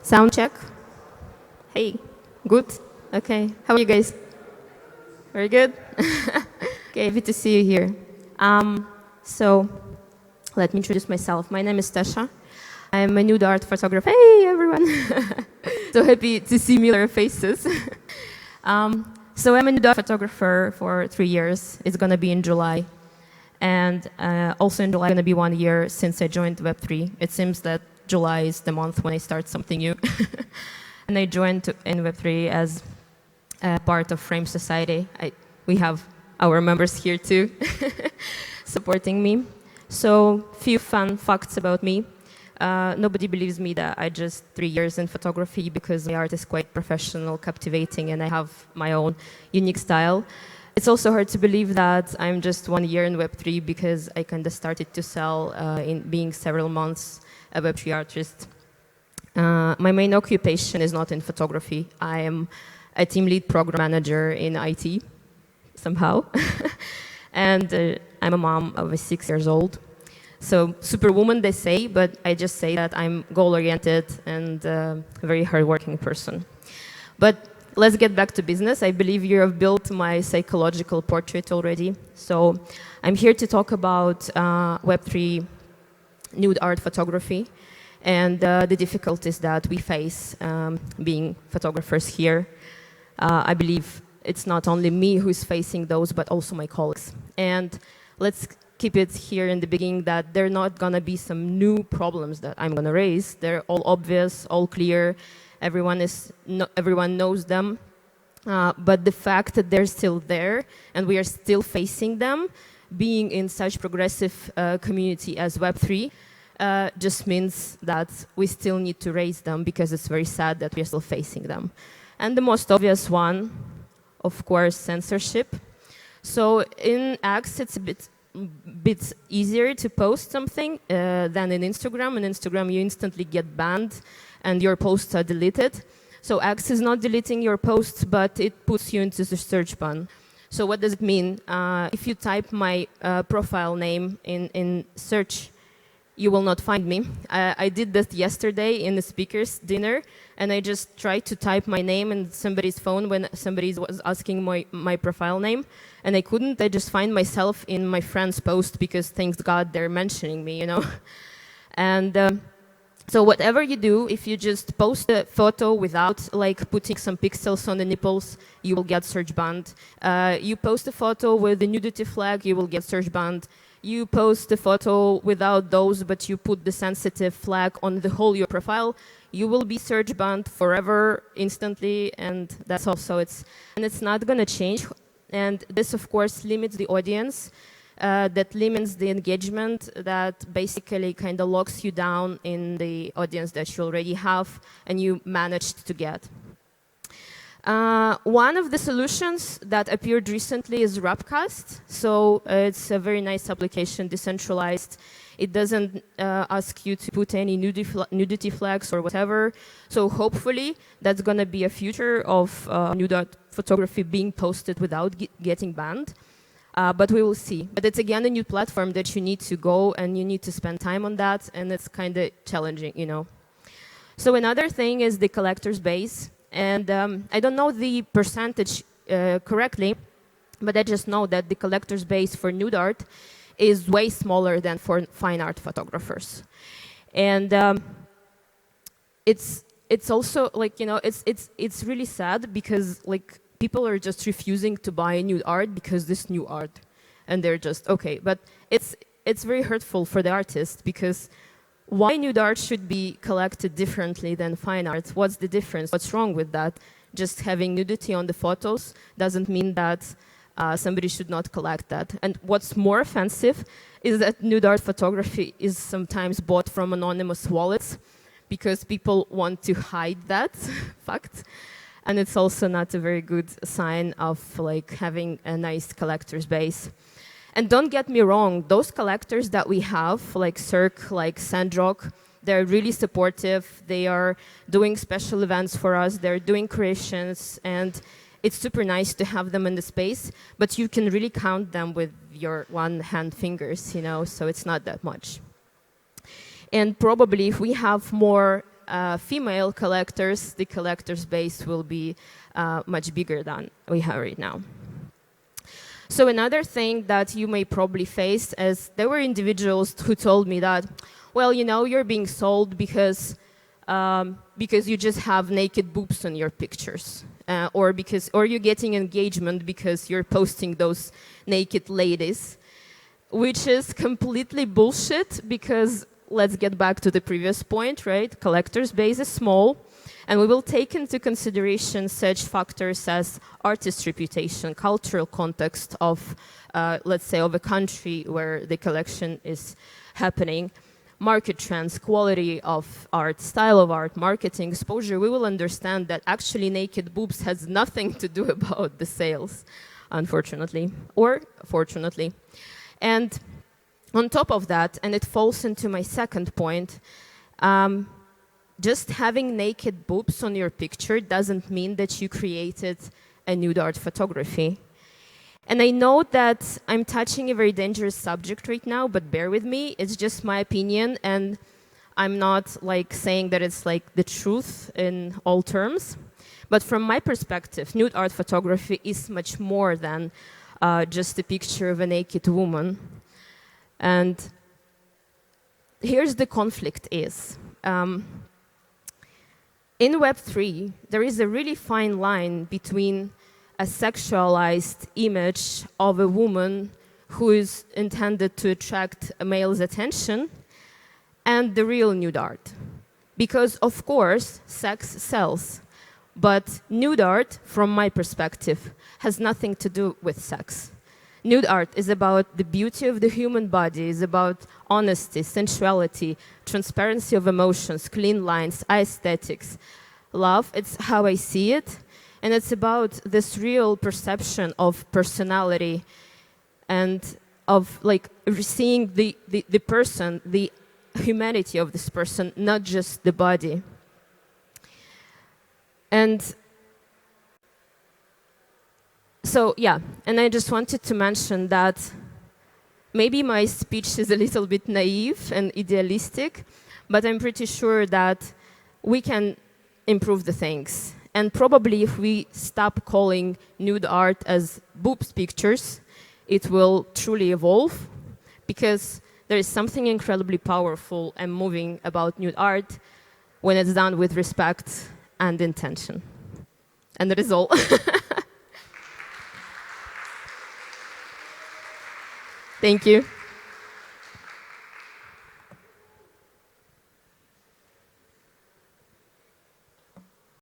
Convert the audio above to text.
Sound check. Hey, good? Okay, how are you guys? Very good? Okay, happy to see you here. So, let me introduce myself. My name is Tasha. I'm a nude art photographer. Hey, everyone. So happy to see familiar faces. So I'm a nude art photographer for 3 years. It's going to be in July. And also in July, it's going to be 1 year since I joined Web3. It seems that July is the month when I start something new. And I joined in Web3 as part of Frame Society. We have our members here too, supporting me. So, few fun facts about me. Nobody believes me that I just 3 years in photography because my art is quite professional, captivating, and I have my own unique style. It's also hard to believe that I'm just 1 year in Web3 because I kind of started to sell in being several months a Web3 artist. My main occupation is not in photography. I am a team lead program manager in IT, somehow. And I'm a mom of a 6 years old. So superwoman, they say, but I just say that I'm goal-oriented and a very hardworking person. But let's get back to business. I believe you have built my psychological portrait already. So I'm here to talk about Web3 nude art photography and the difficulties that we face being photographers here. I believe it's not only me who's facing those, but also my colleagues. And let's keep it here in the beginning that there are not going to be some new problems that I'm going to raise. They're all obvious, all clear. Everyone knows them. But the fact that they're still there and we are still facing them, being in such progressive community as Web3, just means that we still need to raise them because it's very sad that we are still facing them. And the most obvious one, of course, censorship. So in X, it's a bit easier to post something than in Instagram. In Instagram, you instantly get banned and your posts are deleted. So X is not deleting your posts, but it puts you into the search ban. So what does it mean? If you type my profile name in search, you will not find me. I did that yesterday in the speaker's dinner, and I just tried to type my name in somebody's phone when somebody was asking my profile name, and I couldn't. I just find myself in my friend's post because, thanks God, they're mentioning me, you know. And so whatever you do, if you just post a photo without like putting some pixels on the nipples, you will get search banned. You post a photo with the nudity flag, you will get search banned. You post a photo without those, but you put the sensitive flag on the whole your profile, you will be search banned forever, instantly, and that's also it's not going to change. And this, of course, limits the audience, that limits the engagement, that basically kind of locks you down in the audience that you already have and you managed to get. One of the solutions that appeared recently is Rapcast. So it's a very nice application, decentralized. It doesn't ask you to put any nudity flags or whatever. So hopefully that's going to be a future of nude art photography being posted without getting banned. But we will see. But it's again a new platform that you need to go and you need to spend time on that, and it's kind of challenging, you know. So another thing is the collector's base. And I don't know the percentage correctly, but I just know that the collector's base for nude art is way smaller than for fine art photographers. And it's also like, you know, it's really sad because like people are just refusing to buy nude art because this new art, and they're just okay. But it's very hurtful for the artist because why nude art should be collected differently than fine art? What's the difference? What's wrong with that? Just having nudity on the photos doesn't mean that somebody should not collect that. And what's more offensive is that nude art photography is sometimes bought from anonymous wallets because people want to hide that fact. And it's also not a very good sign of like having a nice collector's base. And don't get me wrong, those collectors that we have, like Cirque, like Sandrock, they're really supportive. They are doing special events for us. They're doing creations, and it's super nice to have them in the space. But you can really count them with your one-hand fingers, you know, so it's not that much. And probably if we have more female collectors, the collectors base will be much bigger than we have right now. So another thing that you may probably face is there were individuals who told me that, well, you know, you're being sold because you just have naked boobs on your pictures, or you're getting engagement because you're posting those naked ladies, which is completely bullshit because let's get back to the previous point, right? Collectors base is small. And we will take into consideration such factors as artist reputation, cultural context of, let's say, of a country where the collection is happening, market trends, quality of art, style of art, marketing, exposure. We will understand that actually naked boobs has nothing to do about the sales, unfortunately, or fortunately. And on top of that, and it falls into my second point, just having naked boobs on your picture doesn't mean that you created a nude art photography. And I know that I'm touching a very dangerous subject right now, but bear with me. It's just my opinion, and I'm not like saying that it's like the truth in all terms. But from my perspective, nude art photography is much more than just a picture of a naked woman. And here's the conflict is. In Web3, there is a really fine line between a sexualized image of a woman who is intended to attract a male's attention and the real nude art. Because, of course, sex sells. But nude art, from my perspective, has nothing to do with sex. Nude art is about the beauty of the human body, is about honesty, sensuality, transparency of emotions, clean lines, aesthetics, love. It's how I see it. And it's about this real perception of personality and of like seeing the person, the humanity of this person, not just the body. And so, yeah, and I just wanted to mention that maybe my speech is a little bit naive and idealistic, but I'm pretty sure that we can improve the things. And probably if we stop calling nude art as boobs pictures, it will truly evolve, because there is something incredibly powerful and moving about nude art when it's done with respect and intention. And that is all. Thank you.